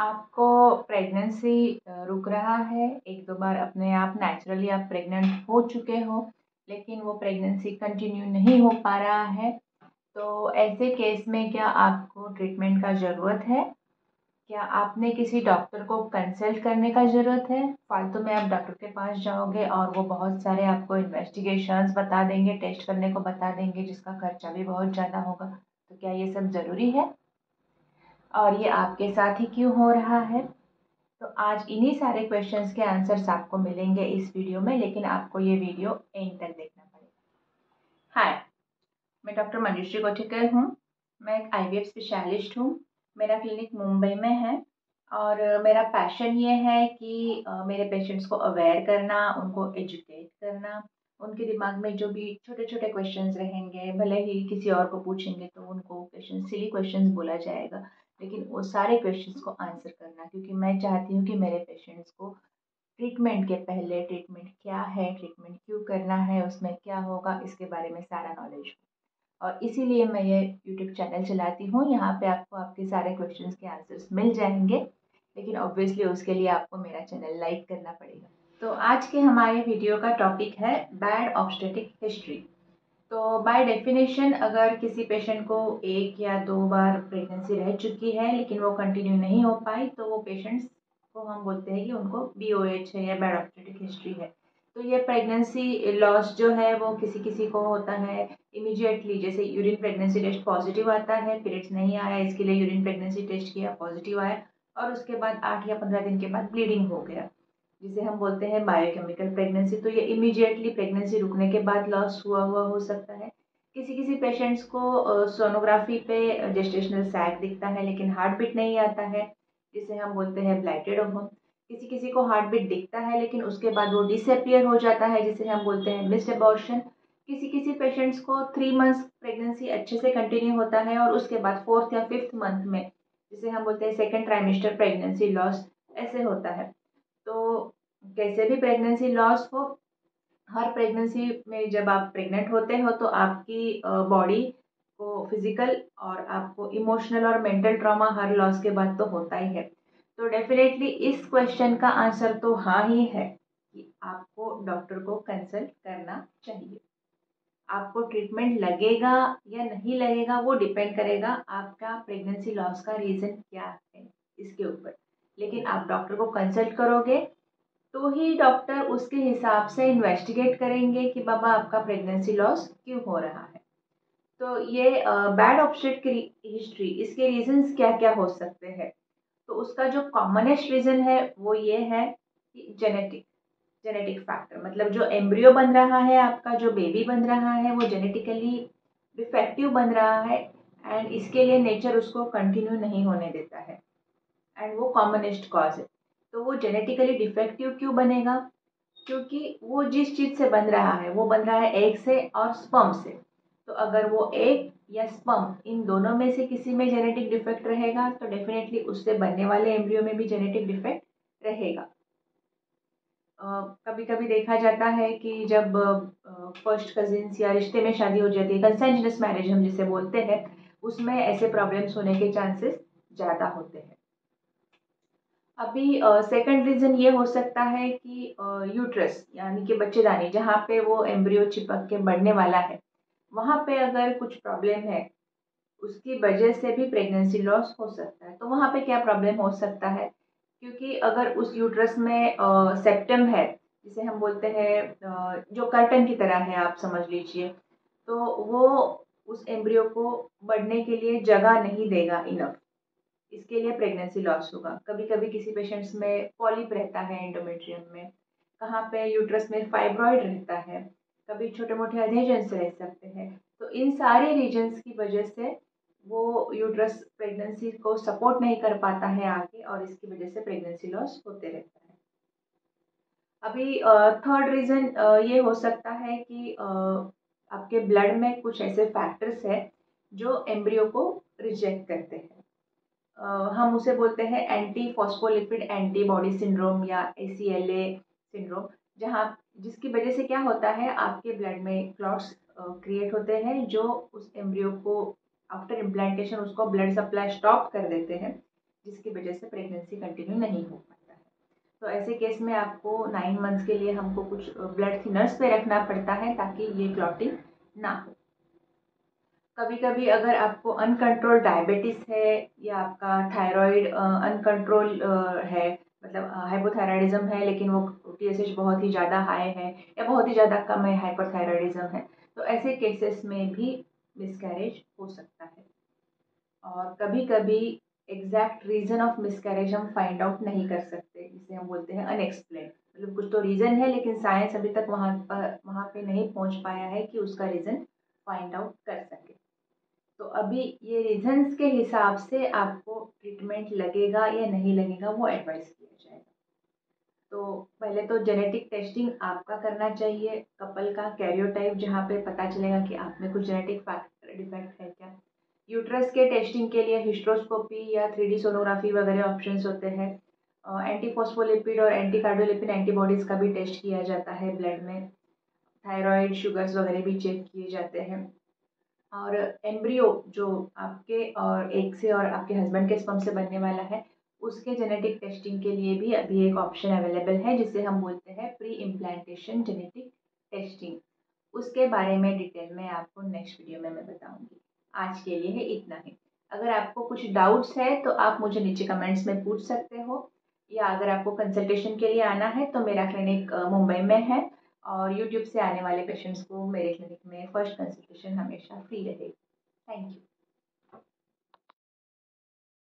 आपको प्रेगनेंसी रुक रहा है, 1-2 बार अपने आप नेचुरली आप प्रेग्नेंट हो चुके हो, लेकिन वो प्रेगनेंसी कंटिन्यू नहीं हो पा रहा है, तो ऐसे केस में क्या आपको ट्रीटमेंट का ज़रूरत है? क्या आपने किसी डॉक्टर को कंसल्ट करने का ज़रूरत है? फालतू में आप डॉक्टर के पास जाओगे और वो बहुत सारे आपको इन्वेस्टिगेशंस बता देंगे, टेस्ट करने को बता देंगे, जिसका खर्चा भी बहुत ज़्यादा होगा। तो क्या ये सब ज़रूरी है? और ये आपके साथ ही क्यों हो रहा है? तो आज इन्हीं सारे क्वेश्चंस के आंसर्स आपको मिलेंगे इस वीडियो में, लेकिन आपको ये वीडियो एंड तक देखना पड़ेगा। हाय, मैं डॉक्टर मंजुश्री कोठीकर हूँ। मैं एक IVF स्पेशलिस्ट हूँ। मेरा क्लिनिक मुंबई में है और मेरा पैशन ये है कि मेरे पेशेंट्स को अवेयर करना, उनको एजुकेट करना, उनके दिमाग में जो भी छोटे छोटे क्वेश्चंस रहेंगे, भले ही किसी और को पूछेंगे तो उनको क्वेश्चन सिली क्वेश्चंस बोला जाएगा, लेकिन वो सारे क्वेश्चंस को आंसर करना, क्योंकि मैं चाहती हूँ कि मेरे पेशेंट्स को ट्रीटमेंट के पहले ट्रीटमेंट क्या है, ट्रीटमेंट क्यों करना है, उसमें क्या होगा, इसके बारे में सारा नॉलेज हो। और इसीलिए मैं ये यूट्यूब चैनल चलाती हूँ। यहाँ पे आपको आपके सारे क्वेश्चंस के आंसर्स मिल जाएंगे, लेकिन ऑब्वियसली उसके लिए आपको मेरा चैनल लाइक करना पड़ेगा। तो आज के हमारे वीडियो का टॉपिक है बैड ऑब्स्टेटिक हिस्ट्री। तो बाय डेफिनेशन अगर किसी पेशेंट को 1 या 2 बार प्रेगनेंसी रह चुकी है लेकिन वो कंटिन्यू नहीं हो पाई, तो वो पेशेंट्स को हम बोलते हैं कि उनको BOH है या बैड ऑब्स्टेटिक हिस्ट्री है। तो ये प्रेगनेंसी लॉस जो है वो किसी किसी को होता है इमीडिएटली, जैसे यूरिन प्रेगनेंसी टेस्ट पॉजिटिव आता है, पीरियड्स नहीं आया, इसके लिए यूरिन प्रेगनेंसी टेस्ट किया, पॉजिटिव आया, और उसके बाद 8 या 15 दिन के बाद ब्लीडिंग हो गया, जिसे हम बोलते हैं बायोकेमिकल प्रेगनेंसी। तो ये इमीडिएटली प्रेगनेंसी रुकने के बाद लॉस हुआ हो सकता है। किसी किसी पेशेंट्स को सोनोग्राफी पे जेस्टेशनल सैग दिखता है लेकिन हार्ट बीट नहीं आता है, जिसे हम बोलते हैं ब्लाइटेड ओवम। किसी किसी को हार्ट बीट दिखता है लेकिन उसके बाद वो डिसअपियर हो जाता है, जिसे हम बोलते हैं मिस्ड अबॉर्शन। किसी किसी पेशेंट्स को 3 मंथ्स प्रेगनेंसी अच्छे से कंटिन्यू होता है और उसके बाद 4th या 5th मंथ में, जिसे हम बोलते हैं सेकेंड ट्राइमेस्टर प्रेगनेंसी लॉस, ऐसे होता है। तो कैसे भी प्रेगनेंसी लॉस हो, हर प्रेगनेंसी में जब आप प्रेग्नेंट होते हो तो आपकी बॉडी को फिजिकल और आपको इमोशनल और मेंटल ट्रॉमा हर लॉस के बाद तो होता ही है। तो डेफिनेटली इस क्वेश्चन का आंसर तो हाँ ही है कि आपको डॉक्टर को कंसल्ट करना चाहिए। आपको ट्रीटमेंट लगेगा या नहीं लगेगा वो डिपेंड करेगा आपका प्रेगनेंसी लॉस का रीज़न क्या है इसके ऊपर। लेकिन आप डॉक्टर को कंसल्ट करोगे तो ही डॉक्टर उसके हिसाब से इन्वेस्टिगेट करेंगे कि बाबा आपका प्रेगनेंसी लॉस क्यों हो रहा है। तो ये बैड ऑब्स्टेटिक हिस्ट्री, इसके रीजंस क्या क्या हो सकते हैं? तो उसका जो कॉमनेस्ट रीजन है वो ये है कि जेनेटिक फैक्टर, मतलब जो एम्ब्रियो बन रहा है, आपका जो बेबी बन रहा है, वो जेनेटिकली डिफेक्टिव बन रहा है एंड इसके लिए नेचर उसको कंटिन्यू नहीं होने देता है, एंड वो कॉमनेस्ट कॉज है। तो वो जेनेटिकली डिफेक्टिव क्यों बनेगा? क्योंकि वो जिस चीज़ से बन रहा है वो बन रहा है एग से और स्पर्म से। तो अगर वो एग या स्पर्म इन दोनों में से किसी में जेनेटिक डिफेक्ट रहेगा तो डेफिनेटली उससे बनने वाले एम्ब्रियो में भी जेनेटिक डिफेक्ट रहेगा। कभी कभी देखा जाता है कि जब फर्स्ट कजिन्स या रिश्ते में शादी हो जाती है, कंसेंजुअस मैरिज हम जिसे बोलते हैं, उसमें ऐसे प्रॉब्लम्स होने के चांसेस ज़्यादा होते हैं। अभी सेकंड रीज़न ये हो सकता है कि यूट्रस यानी कि बच्चेदानी, जहाँ पे वो एम्ब्रियो चिपक के बढ़ने वाला है, वहाँ पे अगर कुछ प्रॉब्लम है, उसकी वजह से भी प्रेगनेंसी लॉस हो सकता है। तो वहाँ पे क्या प्रॉब्लम हो सकता है? क्योंकि अगर उस यूट्रस में सेप्टम है, जिसे हम बोलते हैं जो कर्टन की तरह है, आप समझ लीजिए, तो वो उस एम्ब्रियो को बढ़ने के लिए जगह नहीं देगा इनफ, इसके लिए प्रेगनेंसी लॉस होगा। कभी कभी किसी पेशेंट्स में पॉलिप रहता है एंडोमेट्रियम में, कहाँ पे यूट्रस में फाइब्रॉइड रहता है, कभी छोटे मोटे अधेजन्स रह सकते हैं। तो इन सारे रीजन्स की वजह से वो यूट्रस प्रेगनेंसी को सपोर्ट नहीं कर पाता है आगे, और इसकी वजह से प्रेगनेंसी लॉस होते रहता है। अभी थर्ड रीज़न ये हो सकता है कि आपके ब्लड में कुछ ऐसे फैक्टर्स है जो एम्ब्रियो को रिजेक्ट करते हैं। हम उसे बोलते हैं एंटी फॉस्फोलिपिड एंटीबॉडी सिंड्रोम या ACLA सिंड्रोम, जहाँ जिसकी वजह से क्या होता है, आपके ब्लड में क्लॉट्स क्रिएट होते हैं जो उस एम्ब्रियो को आफ्टर इम्प्लांटेशन उसको ब्लड सप्लाई स्टॉप कर देते हैं, जिसकी वजह से प्रेगनेंसी कंटिन्यू नहीं हो पाता है। तो ऐसे केस में आपको 9 मंथ्स के लिए हमको कुछ ब्लड थिनर्स पे रखना पड़ता है ताकि ये क्लॉटिंग ना हो। कभी कभी अगर आपको अनकंट्रोल डायबिटीज़ है या आपका थायराइड अनकंट्रोल है, मतलब हाइपोथायराइडिज्म है लेकिन वो TSH बहुत ही ज़्यादा हाई है या बहुत ही ज़्यादा कम है, हाइपरथायराइडिज्म है, तो ऐसे केसेस में भी मिसकैरेज हो सकता है। और कभी कभी एग्जैक्ट रीज़न ऑफ मिसकैरेज हम फाइंड आउट नहीं कर सकते, जिसे हम बोलते हैं अनएक्सप्लेन। मतलब कुछ तो रीज़न है लेकिन साइंस अभी तक वहाँ पे नहीं पहुँच पाया है कि उसका रीज़न फाइंड आउट कर सके। तो अभी ये रीजंस के हिसाब से आपको ट्रीटमेंट लगेगा या नहीं लगेगा वो एडवाइस किया जाएगा। तो पहले तो जेनेटिक टेस्टिंग आपका करना चाहिए, कपल का कैरियोटाइप, जहाँ पे पता चलेगा कि आप में कुछ जेनेटिक डिफेक्ट है क्या। यूट्रस के टेस्टिंग के लिए हिस्ट्रोस्कोपी या 3D सोनोग्राफी वगैरह ऑप्शंस होते हैं। एंटीफॉस्फोलिपिड और एंटीकार्डियोलिपिड एंटीबॉडीज़ का भी टेस्ट किया जाता है ब्लड में। थायराइड शुगर्स वगैरह भी चेक किए जाते हैं। और एम्ब्रियो जो आपके और एग से और आपके हस्बैंड के स्पर्म से बनने वाला है, उसके जेनेटिक टेस्टिंग के लिए भी अभी एक ऑप्शन अवेलेबल है जिसे हम बोलते हैं प्री इम्प्लांटेशन जेनेटिक टेस्टिंग। उसके बारे में डिटेल में आपको नेक्स्ट वीडियो में मैं बताऊंगी। आज के लिए है इतना ही। अगर आपको कुछ डाउट्स है तो आप मुझे नीचे कमेंट्स में पूछ सकते हो, या अगर आपको कंसल्टेशन के लिए आना है तो मेरा क्लिनिक मुंबई में है और यूट्यूब से आने वाले पेशेंट्स को मेरे क्लिनिक में फर्स्ट कंसल्टेशन हमेशा फ्री रहेगी। Thank you.